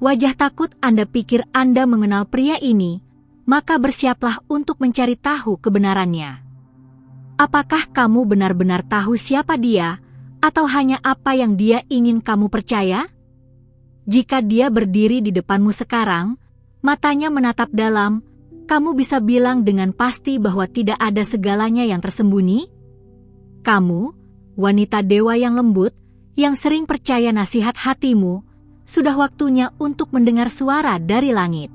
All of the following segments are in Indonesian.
wajah takut Anda pikir Anda mengenal pria ini, maka bersiaplah untuk mencari tahu kebenarannya. Apakah kamu benar-benar tahu siapa dia, atau hanya apa yang dia ingin kamu percaya? Jika dia berdiri di depanmu sekarang, matanya menatap dalam, kamu bisa bilang dengan pasti bahwa tidak ada segalanya yang tersembunyi? Kamu, wanita dewa yang lembut, yang sering percaya nasihat hatimu, sudah waktunya untuk mendengar suara dari langit.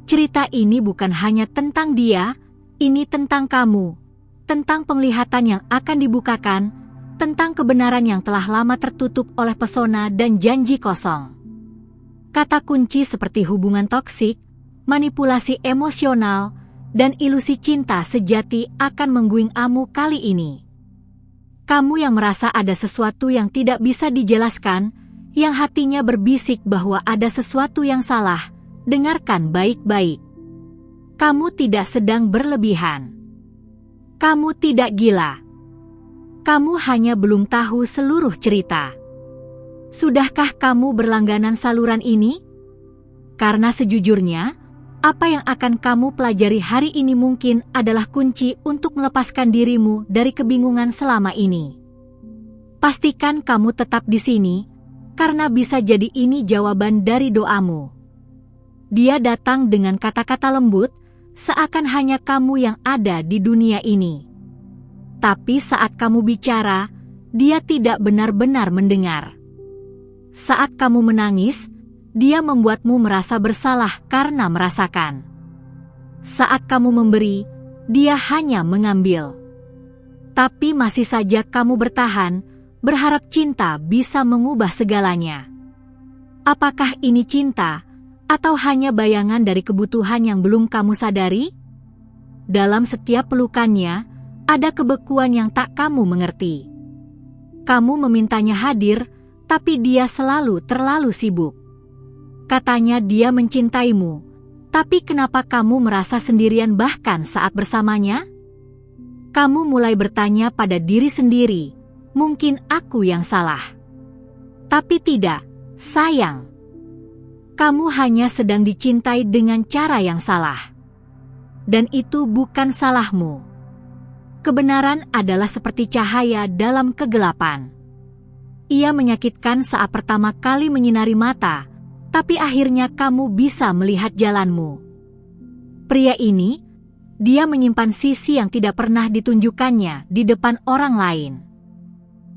Cerita ini bukan hanya tentang dia, ini tentang kamu, tentang penglihatan yang akan dibukakan, tentang kebenaran yang telah lama tertutup oleh pesona dan janji kosong. Kata kunci seperti hubungan toksik, manipulasi emosional, dan ilusi cinta sejati akan mengguing-amu kali ini. Kamu yang merasa ada sesuatu yang tidak bisa dijelaskan, yang hatinya berbisik bahwa ada sesuatu yang salah, dengarkan baik-baik. Kamu tidak sedang berlebihan. Kamu tidak gila. Kamu hanya belum tahu seluruh cerita. Sudahkah kamu berlangganan saluran ini? Karena sejujurnya, apa yang akan kamu pelajari hari ini mungkin adalah kunci untuk melepaskan dirimu dari kebingungan selama ini. Pastikan kamu tetap di sini, karena bisa jadi ini jawaban dari doamu. Dia datang dengan kata-kata lembut, seakan hanya kamu yang ada di dunia ini. Tapi saat kamu bicara, dia tidak benar-benar mendengar. Saat kamu menangis, dia membuatmu merasa bersalah karena merasakan. Saat kamu memberi, dia hanya mengambil. Tapi masih saja kamu bertahan, berharap cinta bisa mengubah segalanya. Apakah ini cinta, atau hanya bayangan dari kebutuhan yang belum kamu sadari? Dalam setiap pelukannya, ada kebekuan yang tak kamu mengerti. Kamu memintanya hadir, tapi dia selalu terlalu sibuk. Katanya dia mencintaimu, tapi kenapa kamu merasa sendirian bahkan saat bersamanya? Kamu mulai bertanya pada diri sendiri, mungkin aku yang salah. Tapi tidak, sayang. Kamu hanya sedang dicintai dengan cara yang salah. Dan itu bukan salahmu. Kebenaran adalah seperti cahaya dalam kegelapan. Ia menyakitkan saat pertama kali menyinari mata, tapi akhirnya kamu bisa melihat jalanmu. Pria ini, dia menyimpan sisi yang tidak pernah ditunjukkannya di depan orang lain.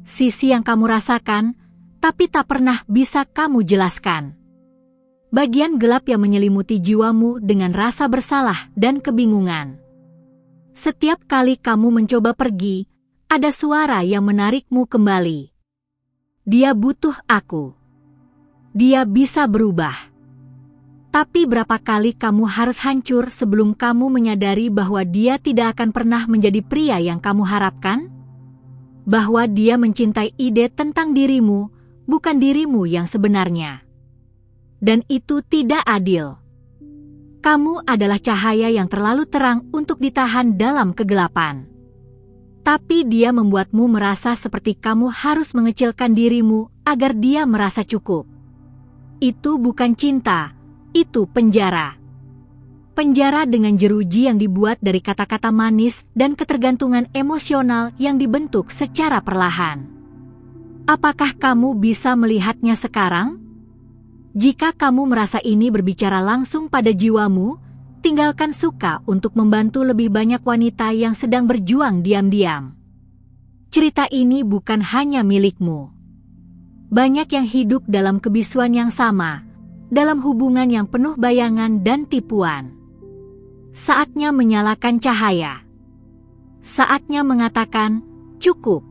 Sisi yang kamu rasakan, tapi tak pernah bisa kamu jelaskan. Bagian gelap yang menyelimuti jiwamu dengan rasa bersalah dan kebingungan. Setiap kali kamu mencoba pergi, ada suara yang menarikmu kembali. Dia butuh aku. Dia bisa berubah. Tapi berapa kali kamu harus hancur sebelum kamu menyadari bahwa dia tidak akan pernah menjadi pria yang kamu harapkan? Bahwa dia mencintai ide tentang dirimu, bukan dirimu yang sebenarnya. Dan itu tidak adil. Kamu adalah cahaya yang terlalu terang untuk ditahan dalam kegelapan. Tapi dia membuatmu merasa seperti kamu harus mengecilkan dirimu agar dia merasa cukup. Itu bukan cinta, itu penjara. Penjara dengan jeruji yang dibuat dari kata-kata manis dan ketergantungan emosional yang dibentuk secara perlahan. Apakah kamu bisa melihatnya sekarang? Jika kamu merasa ini berbicara langsung pada jiwamu, tinggalkan suka untuk membantu lebih banyak wanita yang sedang berjuang diam-diam. Cerita ini bukan hanya milikmu. Banyak yang hidup dalam kebisuan yang sama, dalam hubungan yang penuh bayangan dan tipuan. Saatnya menyalakan cahaya. Saatnya mengatakan, cukup.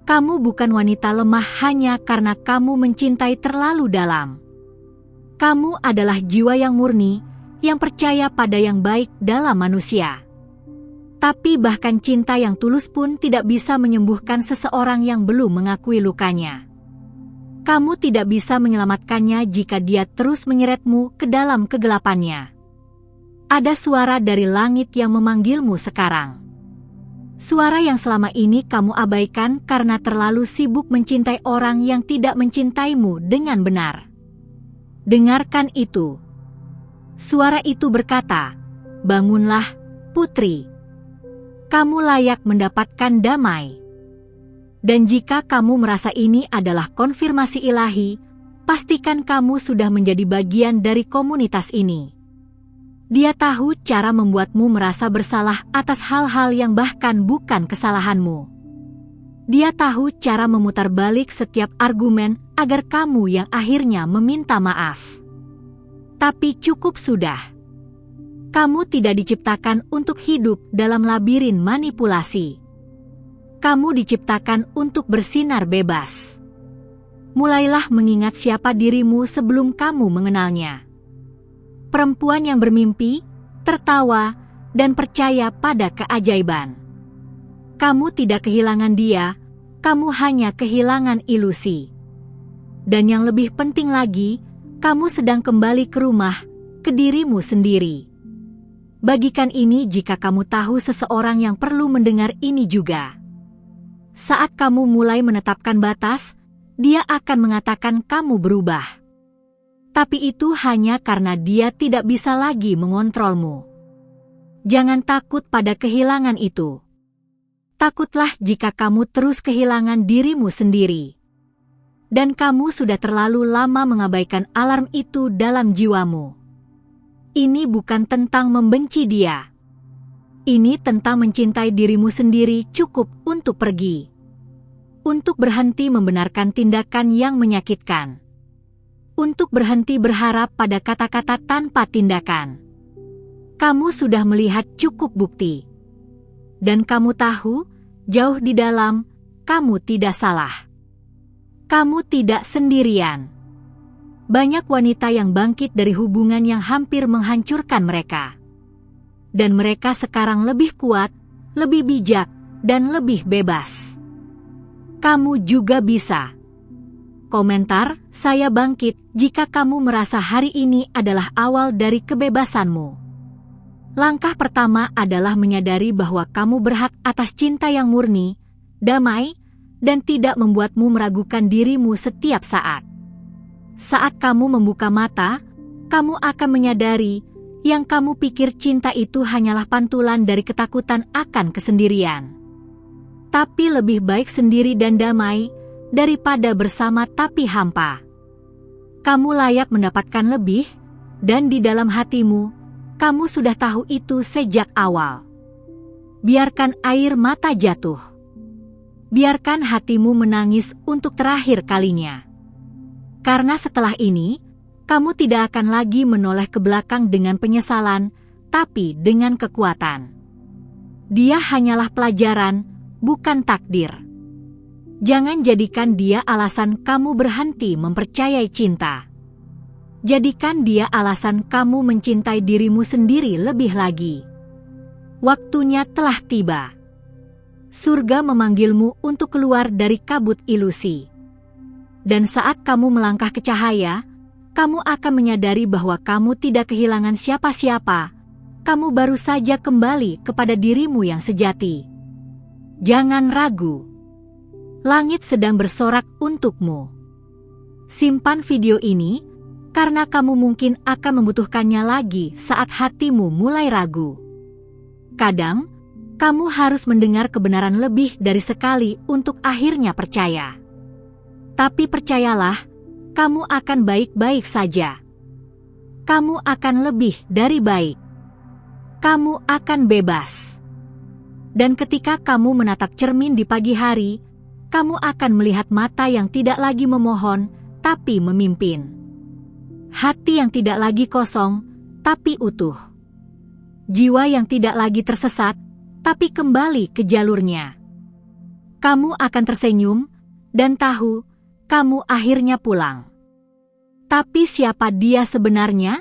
Kamu bukan wanita lemah hanya karena kamu mencintai terlalu dalam. Kamu adalah jiwa yang murni, yang percaya pada yang baik dalam manusia. Tapi bahkan cinta yang tulus pun tidak bisa menyembuhkan seseorang yang belum mengakui lukanya. Kamu tidak bisa menyelamatkannya jika dia terus menyeretmu ke dalam kegelapannya. Ada suara dari langit yang memanggilmu sekarang. Suara yang selama ini kamu abaikan karena terlalu sibuk mencintai orang yang tidak mencintaimu dengan benar. Dengarkan itu. Suara itu berkata, bangunlah, putri. Kamu layak mendapatkan damai. Dan jika kamu merasa ini adalah konfirmasi ilahi, pastikan kamu sudah menjadi bagian dari komunitas ini. Dia tahu cara membuatmu merasa bersalah atas hal-hal yang bahkan bukan kesalahanmu. Dia tahu cara memutar balik setiap argumen agar kamu yang akhirnya meminta maaf. Tapi cukup sudah. Kamu tidak diciptakan untuk hidup dalam labirin manipulasi. Kamu diciptakan untuk bersinar bebas. Mulailah mengingat siapa dirimu sebelum kamu mengenalnya. Perempuan yang bermimpi, tertawa, dan percaya pada keajaiban. Kamu tidak kehilangan dia, kamu hanya kehilangan ilusi. Dan yang lebih penting lagi, kamu sedang kembali ke rumah, ke dirimu sendiri. Bagikan ini jika kamu tahu seseorang yang perlu mendengar ini juga. Saat kamu mulai menetapkan batas, dia akan mengatakan kamu berubah. Tapi itu hanya karena dia tidak bisa lagi mengontrolmu. Jangan takut pada kehilangan itu. Takutlah jika kamu terus kehilangan dirimu sendiri. Dan kamu sudah terlalu lama mengabaikan alarm itu dalam jiwamu. Ini bukan tentang membenci dia. Ini tentang mencintai dirimu sendiri cukup untuk pergi. Untuk berhenti membenarkan tindakan yang menyakitkan. Untuk berhenti berharap pada kata-kata tanpa tindakan. Kamu sudah melihat cukup bukti. Dan kamu tahu, jauh di dalam, kamu tidak salah. Kamu tidak sendirian. Banyak wanita yang bangkit dari hubungan yang hampir menghancurkan mereka. Dan mereka sekarang lebih kuat, lebih bijak, dan lebih bebas. Kamu juga bisa. Komentar, saya bangkit jika kamu merasa hari ini adalah awal dari kebebasanmu. Langkah pertama adalah menyadari bahwa kamu berhak atas cinta yang murni, damai, dan tidak membuatmu meragukan dirimu setiap saat. Saat kamu membuka mata, kamu akan menyadari yang kamu pikir cinta itu hanyalah pantulan dari ketakutan akan kesendirian. Tapi lebih baik sendiri dan damai daripada bersama tapi hampa. Kamu layak mendapatkan lebih, dan di dalam hatimu, kamu sudah tahu itu sejak awal. Biarkan air mata jatuh. Biarkan hatimu menangis untuk terakhir kalinya. Karena setelah ini, kamu tidak akan lagi menoleh ke belakang dengan penyesalan, tapi dengan kekuatan. Dia hanyalah pelajaran, bukan takdir. Jangan jadikan dia alasan kamu berhenti mempercayai cinta. Jadikan dia alasan kamu mencintai dirimu sendiri lebih lagi. Waktunya telah tiba. Surga memanggilmu untuk keluar dari kabut ilusi. Dan saat kamu melangkah ke cahaya, kamu akan menyadari bahwa kamu tidak kehilangan siapa-siapa. Kamu baru saja kembali kepada dirimu yang sejati. Jangan ragu. Langit sedang bersorak untukmu. Simpan video ini, karena kamu mungkin akan membutuhkannya lagi saat hatimu mulai ragu. Kadang, kamu harus mendengar kebenaran lebih dari sekali untuk akhirnya percaya. Tapi percayalah, kamu akan baik-baik saja. Kamu akan lebih dari baik. Kamu akan bebas. Dan ketika kamu menatap cermin di pagi hari, kamu akan melihat mata yang tidak lagi memohon, tapi memimpin. Hati yang tidak lagi kosong, tapi utuh. Jiwa yang tidak lagi tersesat, tapi kembali ke jalurnya. Kamu akan tersenyum, dan tahu, kamu akhirnya pulang. Tapi siapa dia sebenarnya?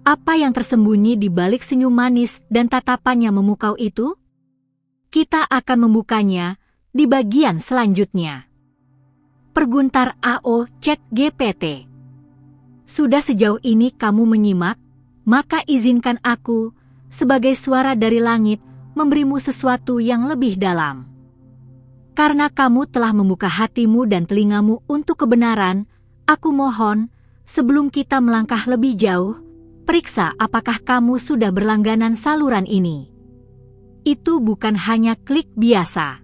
Apa yang tersembunyi di balik senyum manis dan tatapannya memukau itu? Kita akan membukanya di bagian selanjutnya. Perguntar AO ChatGPT. Sudah sejauh ini kamu menyimak, maka izinkan aku, sebagai suara dari langit, memberimu sesuatu yang lebih dalam. Karena kamu telah membuka hatimu dan telingamu untuk kebenaran, aku mohon, Sebelum kita melangkah lebih jauh, periksa apakah kamu sudah berlangganan saluran ini. Itu bukan hanya klik biasa.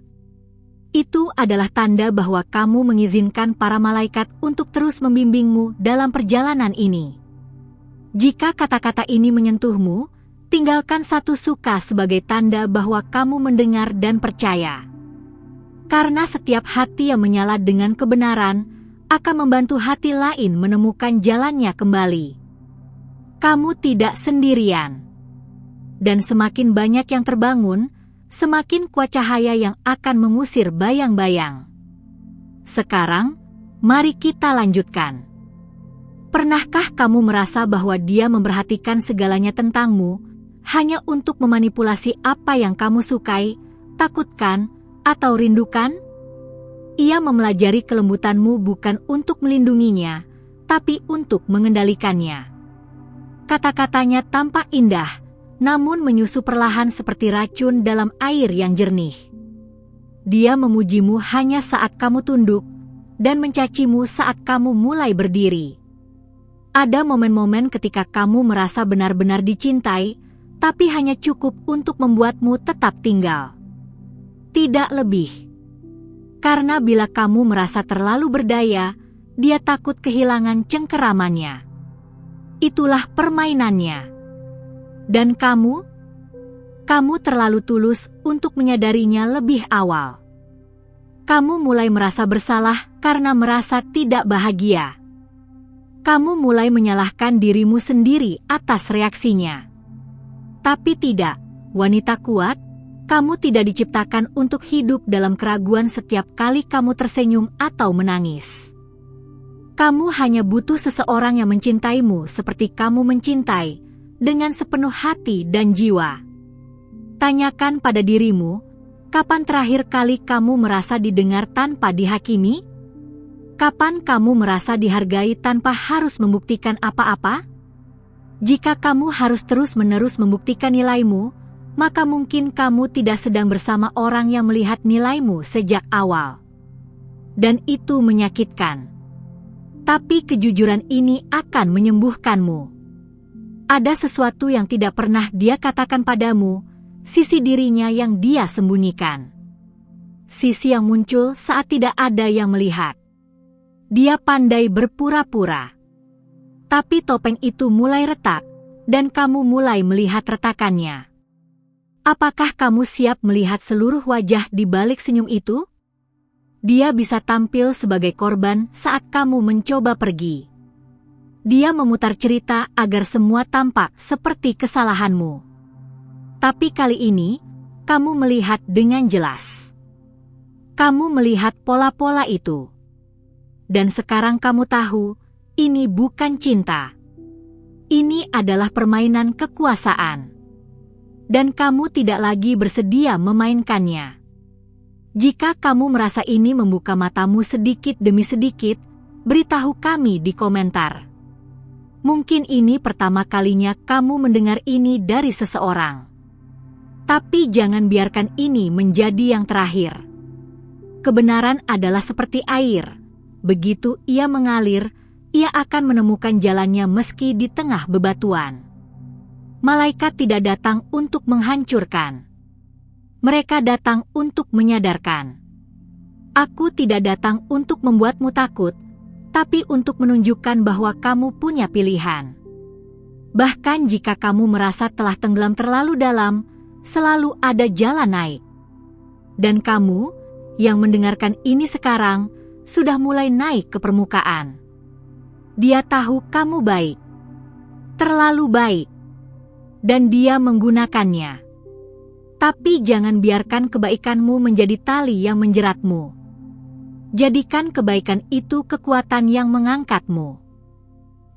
Itu adalah tanda bahwa kamu mengizinkan para malaikat untuk terus membimbingmu dalam perjalanan ini. Jika kata-kata ini menyentuhmu, tinggalkan satu suka sebagai tanda bahwa kamu mendengar dan percaya. Karena setiap hati yang menyala dengan kebenaran akan membantu hati lain menemukan jalannya kembali. Kamu tidak sendirian. Dan semakin banyak yang terbangun, semakin kuat cahaya yang akan mengusir bayang-bayang. Sekarang, mari kita lanjutkan. Pernahkah kamu merasa bahwa dia memperhatikan segalanya tentangmu, hanya untuk memanipulasi apa yang kamu sukai, takutkan, atau rindukan? Ia memelajari kelembutanmu bukan untuk melindunginya, tapi untuk mengendalikannya. Kata-katanya tampak indah, namun menyusup perlahan seperti racun dalam air yang jernih. Dia memujimu hanya saat kamu tunduk, dan mencacimu saat kamu mulai berdiri. Ada momen-momen ketika kamu merasa benar-benar dicintai, tapi hanya cukup untuk membuatmu tetap tinggal. Tidak lebih. Karena bila kamu merasa terlalu berdaya, dia takut kehilangan cengkeramannya. Itulah permainannya. Dan kamu terlalu tulus untuk menyadarinya lebih awal. Kamu mulai merasa bersalah karena merasa tidak bahagia. Kamu mulai menyalahkan dirimu sendiri atas reaksinya. Tapi tidak, wanita kuat, kamu tidak diciptakan untuk hidup dalam keraguan setiap kali kamu tersenyum atau menangis. Kamu hanya butuh seseorang yang mencintaimu seperti kamu mencintai, dengan sepenuh hati dan jiwa. Tanyakan pada dirimu, kapan terakhir kali kamu merasa didengar tanpa dihakimi? Kapan kamu merasa dihargai tanpa harus membuktikan apa-apa? Jika kamu harus terus-menerus membuktikan nilaimu, maka mungkin kamu tidak sedang bersama orang yang melihat nilaimu sejak awal. Dan itu menyakitkan. Tapi kejujuran ini akan menyembuhkanmu. Ada sesuatu yang tidak pernah dia katakan padamu, sisi dirinya yang dia sembunyikan. Sisi yang muncul saat tidak ada yang melihat. Dia pandai berpura-pura. Tapi topeng itu mulai retak, dan kamu mulai melihat retakannya. Apakah kamu siap melihat seluruh wajah di balik senyum itu? Dia bisa tampil sebagai korban saat kamu mencoba pergi. Dia memutar cerita agar semua tampak seperti kesalahanmu. Tapi kali ini, kamu melihat dengan jelas. Kamu melihat pola-pola itu. Dan sekarang kamu tahu, ini bukan cinta. Ini adalah permainan kekuasaan. Dan kamu tidak lagi bersedia memainkannya. Jika kamu merasa ini membuka matamu sedikit demi sedikit, beritahu kami di komentar. Mungkin ini pertama kalinya kamu mendengar ini dari seseorang. Tapi jangan biarkan ini menjadi yang terakhir. Kebenaran adalah seperti air. Begitu ia mengalir, ia akan menemukan jalannya meski di tengah bebatuan. Malaikat tidak datang untuk menghancurkan. Mereka datang untuk menyadarkan. Aku tidak datang untuk membuatmu takut, tapi untuk menunjukkan bahwa kamu punya pilihan. Bahkan jika kamu merasa telah tenggelam terlalu dalam, selalu ada jalan naik. Dan kamu, yang mendengarkan ini sekarang, sudah mulai naik ke permukaan. Dia tahu kamu baik. Terlalu baik. Dan dia menggunakannya. Tapi jangan biarkan kebaikanmu menjadi tali yang menjeratmu. Jadikan kebaikan itu kekuatan yang mengangkatmu.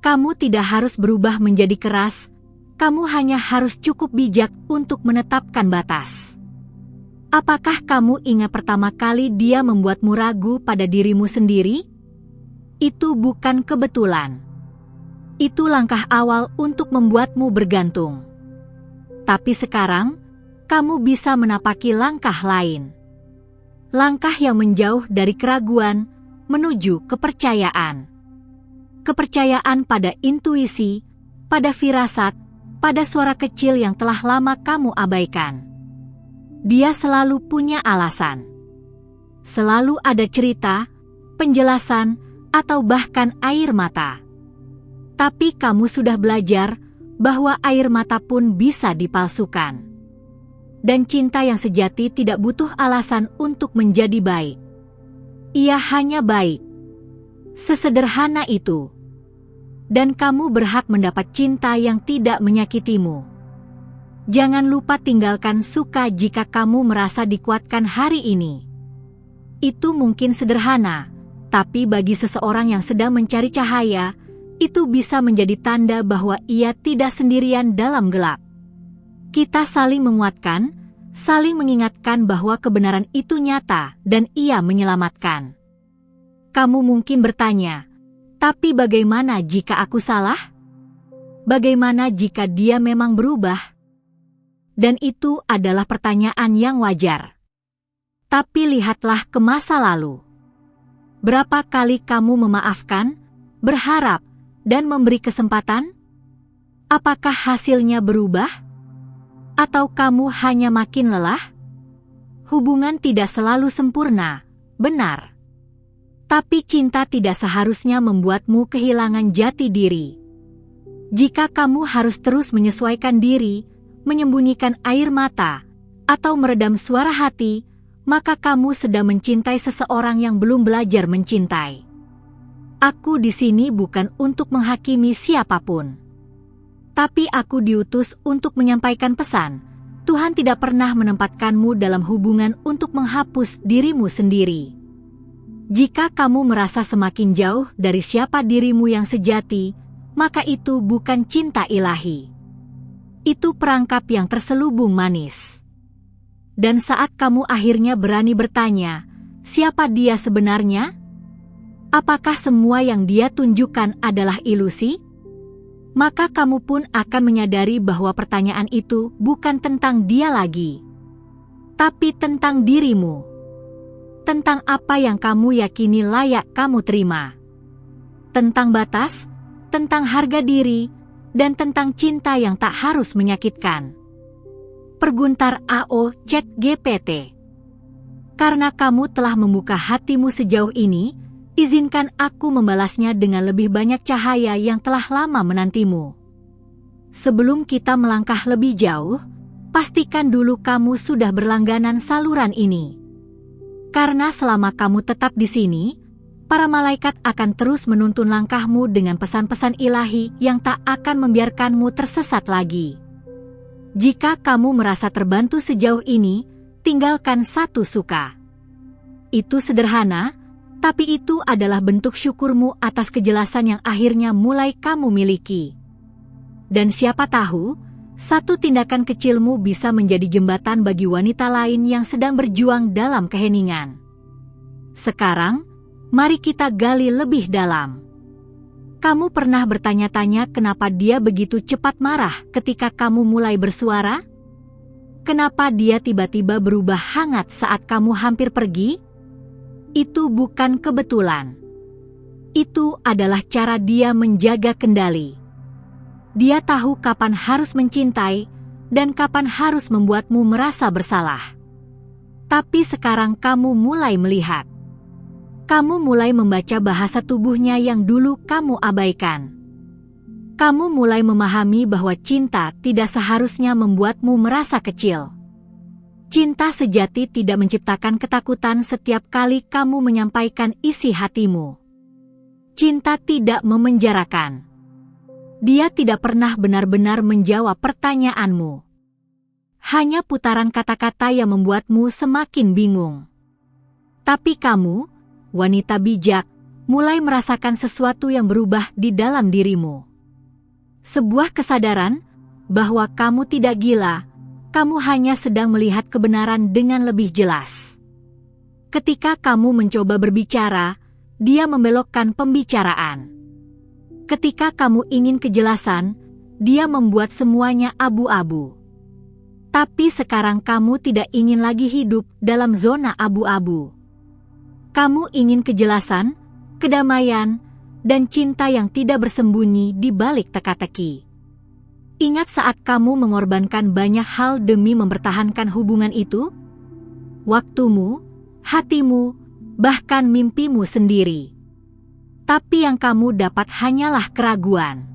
Kamu tidak harus berubah menjadi keras, kamu hanya harus cukup bijak untuk menetapkan batas. Apakah kamu ingat pertama kali dia membuatmu ragu pada dirimu sendiri? Itu bukan kebetulan. Itu langkah awal untuk membuatmu bergantung. Tapi sekarang, kamu bisa menapaki langkah lain. Langkah yang menjauh dari keraguan, menuju kepercayaan. kepercayaan pada intuisi, pada firasat, pada suara kecil yang telah lama kamu abaikan. Dia selalu punya alasan. Selalu ada cerita, penjelasan, atau bahkan air mata. Tapi kamu sudah belajar bahwa air mata pun bisa dipalsukan. Dan cinta yang sejati tidak butuh alasan untuk menjadi baik. Ia hanya baik. Sesederhana itu. Dan kamu berhak mendapat cinta yang tidak menyakitimu. Jangan lupa tinggalkan suka jika kamu merasa dikuatkan hari ini. Itu mungkin sederhana, tapi bagi seseorang yang sedang mencari cahaya, itu bisa menjadi tanda bahwa ia tidak sendirian dalam gelap. Kita saling menguatkan, saling mengingatkan bahwa kebenaran itu nyata dan ia menyelamatkan. Kamu mungkin bertanya, tapi bagaimana jika aku salah? Bagaimana jika dia memang berubah? Dan itu adalah pertanyaan yang wajar. Tapi lihatlah ke masa lalu. Berapa kali kamu memaafkan, berharap, dan memberi kesempatan? Apakah hasilnya berubah? Atau kamu hanya makin lelah? Hubungan tidak selalu sempurna, benar. Tapi cinta tidak seharusnya membuatmu kehilangan jati diri. Jika kamu harus terus menyesuaikan diri, menyembunyikan air mata, atau meredam suara hati, maka kamu sedang mencintai seseorang yang belum belajar mencintai. Aku di sini bukan untuk menghakimi siapapun. Tapi aku diutus untuk menyampaikan pesan. Tuhan tidak pernah menempatkanmu dalam hubungan untuk menghapus dirimu sendiri. Jika kamu merasa semakin jauh dari siapa dirimu yang sejati, maka itu bukan cinta ilahi. Itu perangkap yang terselubung manis. Dan saat kamu akhirnya berani bertanya, siapa dia sebenarnya? Apakah semua yang dia tunjukkan adalah ilusi? Maka kamu pun akan menyadari bahwa pertanyaan itu bukan tentang dia lagi, tapi tentang dirimu. Tentang apa yang kamu yakini layak kamu terima. Tentang batas, tentang harga diri, dan tentang cinta yang tak harus menyakitkan. Perguntar AO ChatGPT. Karena kamu telah membuka hatimu sejauh ini, izinkan aku membalasnya dengan lebih banyak cahaya yang telah lama menantimu. Sebelum kita melangkah lebih jauh, pastikan dulu kamu sudah berlangganan saluran ini. Karena selama kamu tetap di sini, para malaikat akan terus menuntun langkahmu dengan pesan-pesan ilahi yang tak akan membiarkanmu tersesat lagi. Jika kamu merasa terbantu sejauh ini, tinggalkan satu suka. Itu sederhana, tapi itu adalah bentuk syukurmu atas kejelasan yang akhirnya mulai kamu miliki. Dan siapa tahu, satu tindakan kecilmu bisa menjadi jembatan bagi wanita lain yang sedang berjuang dalam keheningan. Sekarang, mari kita gali lebih dalam. Kamu pernah bertanya-tanya kenapa dia begitu cepat marah ketika kamu mulai bersuara? Kenapa dia tiba-tiba berubah hangat saat kamu hampir pergi? Itu bukan kebetulan. Itu adalah cara dia menjaga kendali. Dia tahu kapan harus mencintai dan kapan harus membuatmu merasa bersalah. Tapi sekarang kamu mulai melihat. Kamu mulai membaca bahasa tubuhnya yang dulu kamu abaikan. Kamu mulai memahami bahwa cinta tidak seharusnya membuatmu merasa kecil. Cinta sejati tidak menciptakan ketakutan setiap kali kamu menyampaikan isi hatimu. Cinta tidak memenjarakan. Dia tidak pernah benar-benar menjawab pertanyaanmu. Hanya putaran kata-kata yang membuatmu semakin bingung. Tapi kamu, wanita bijak, mulai merasakan sesuatu yang berubah di dalam dirimu. Sebuah kesadaran bahwa kamu tidak gila, kamu hanya sedang melihat kebenaran dengan lebih jelas. Ketika kamu mencoba berbicara, dia membelokkan pembicaraan. Ketika kamu ingin kejelasan, dia membuat semuanya abu-abu. Tapi sekarang kamu tidak ingin lagi hidup dalam zona abu-abu. Kamu ingin kejelasan, kedamaian, dan cinta yang tidak bersembunyi di balik teka-teki. Ingat saat kamu mengorbankan banyak hal demi mempertahankan hubungan itu? Waktumu, hatimu, bahkan mimpimu sendiri. Tapi yang kamu dapat hanyalah keraguan.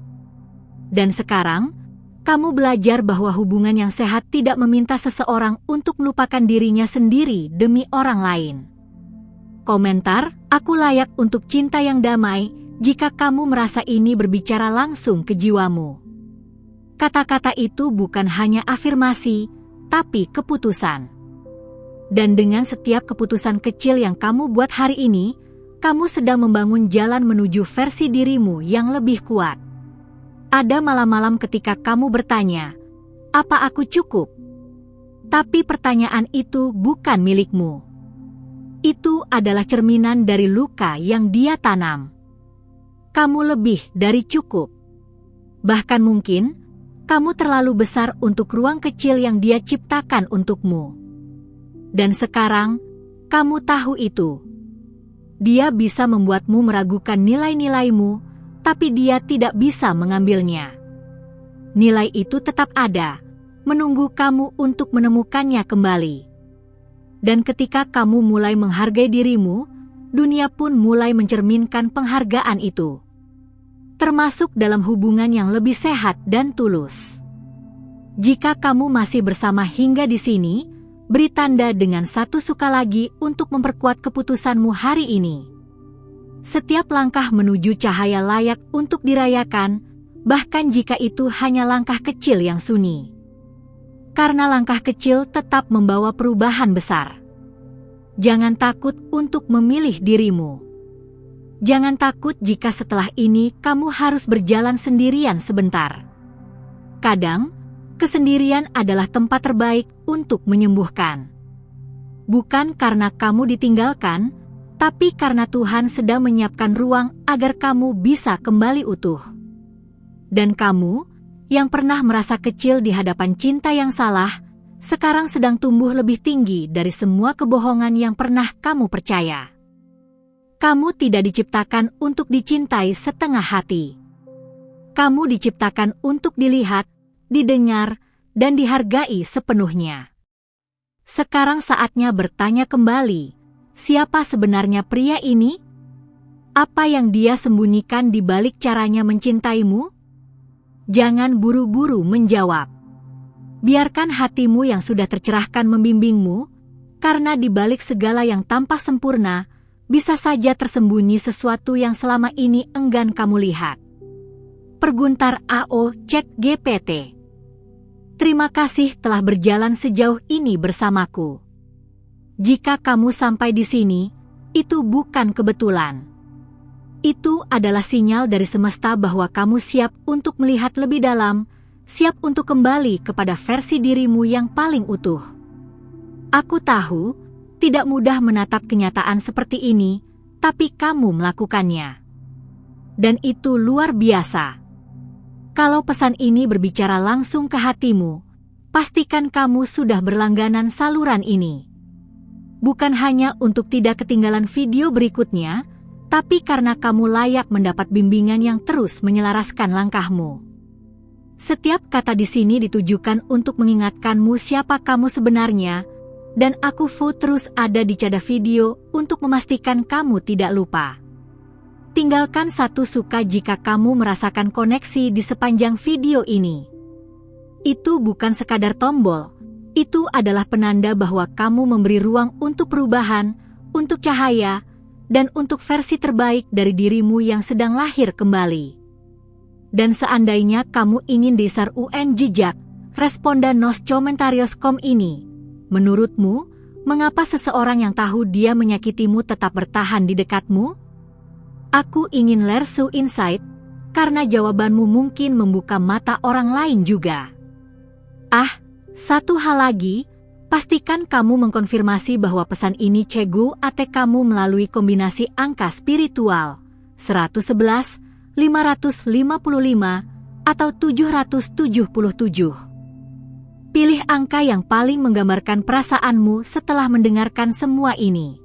Dan sekarang, kamu belajar bahwa hubungan yang sehat tidak meminta seseorang untuk melupakan dirinya sendiri demi orang lain. Komentar, aku layak untuk cinta yang damai jika kamu merasa ini berbicara langsung ke jiwamu. Kata-kata itu bukan hanya afirmasi, tapi keputusan. Dan dengan setiap keputusan kecil yang kamu buat hari ini, kamu sedang membangun jalan menuju versi dirimu yang lebih kuat. Ada malam-malam ketika kamu bertanya, "Apa aku cukup?" Tapi pertanyaan itu bukan milikmu. Itu adalah cerminan dari luka yang dia tanam. Kamu lebih dari cukup. Bahkan mungkin, kamu terlalu besar untuk ruang kecil yang dia ciptakan untukmu. Dan sekarang, kamu tahu itu. Dia bisa membuatmu meragukan nilai-nilaimu, tapi dia tidak bisa mengambilnya. Nilai itu tetap ada, menunggu kamu untuk menemukannya kembali. Dan ketika kamu mulai menghargai dirimu, dunia pun mulai mencerminkan penghargaan itu. Termasuk dalam hubungan yang lebih sehat dan tulus. Jika kamu masih bersama hingga di sini, beri tanda dengan satu suka lagi untuk memperkuat keputusanmu hari ini. Setiap langkah menuju cahaya layak untuk dirayakan, bahkan jika itu hanya langkah kecil yang sunyi. Karena langkah kecil tetap membawa perubahan besar. Jangan takut untuk memilih dirimu. Jangan takut jika setelah ini kamu harus berjalan sendirian sebentar. Kadang, kesendirian adalah tempat terbaik untuk menyembuhkan. Bukan karena kamu ditinggalkan, tapi karena Tuhan sedang menyiapkan ruang agar kamu bisa kembali utuh. Dan kamu, yang pernah merasa kecil di hadapan cinta yang salah, sekarang sedang tumbuh lebih tinggi dari semua kebohongan yang pernah kamu percaya. Kamu tidak diciptakan untuk dicintai setengah hati. Kamu diciptakan untuk dilihat, didengar, dan dihargai sepenuhnya. Sekarang saatnya bertanya kembali, siapa sebenarnya pria ini? Apa yang dia sembunyikan di balik caranya mencintaimu? Jangan buru-buru menjawab. Biarkan hatimu yang sudah tercerahkan membimbingmu, karena di balik segala yang tampak sempurna, bisa saja tersembunyi sesuatu yang selama ini enggan kamu lihat. Perguntar AO ChatGPT. Terima kasih telah berjalan sejauh ini bersamaku. Jika kamu sampai di sini, itu bukan kebetulan. Itu adalah sinyal dari semesta bahwa kamu siap untuk melihat lebih dalam, siap untuk kembali kepada versi dirimu yang paling utuh. Aku tahu, tidak mudah menatap kenyataan seperti ini, tapi kamu melakukannya. Dan itu luar biasa. Kalau pesan ini berbicara langsung ke hatimu, pastikan kamu sudah berlangganan saluran ini. Bukan hanya untuk tidak ketinggalan video berikutnya, tapi karena kamu layak mendapat bimbingan yang terus menyelaraskan langkahmu. Setiap kata di sini ditujukan untuk mengingatkanmu siapa kamu sebenarnya, dan aku terus ada di cada video untuk memastikan kamu tidak lupa. Tinggalkan satu suka jika kamu merasakan koneksi di sepanjang video ini. Itu bukan sekadar tombol, itu adalah penanda bahwa kamu memberi ruang untuk perubahan, untuk cahaya, dan untuk versi terbaik dari dirimu yang sedang lahir kembali. Dan seandainya kamu ingin dasar UN jejak, responda nos comentarios.com ini. Menurutmu, mengapa seseorang yang tahu dia menyakitimu tetap bertahan di dekatmu? Aku ingin lersu insight, karena jawabanmu mungkin membuka mata orang lain juga. Satu hal lagi, pastikan kamu mengkonfirmasi bahwa pesan ini cegu ate kamu melalui kombinasi angka spiritual 111, 555, atau 777. Pilih angka yang paling menggambarkan perasaanmu setelah mendengarkan semua ini.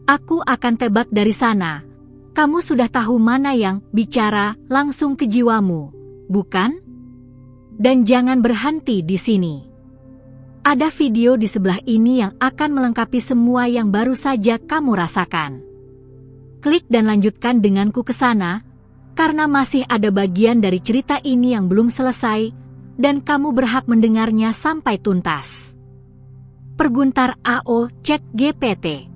Aku akan tebak dari sana. Kamu sudah tahu mana yang bicara langsung ke jiwamu, bukan? Dan jangan berhenti di sini. Ada video di sebelah ini yang akan melengkapi semua yang baru saja kamu rasakan. Klik dan lanjutkan denganku ke sana, karena masih ada bagian dari cerita ini yang belum selesai, dan kamu berhak mendengarnya sampai tuntas. Perguntar AO ChatGPT.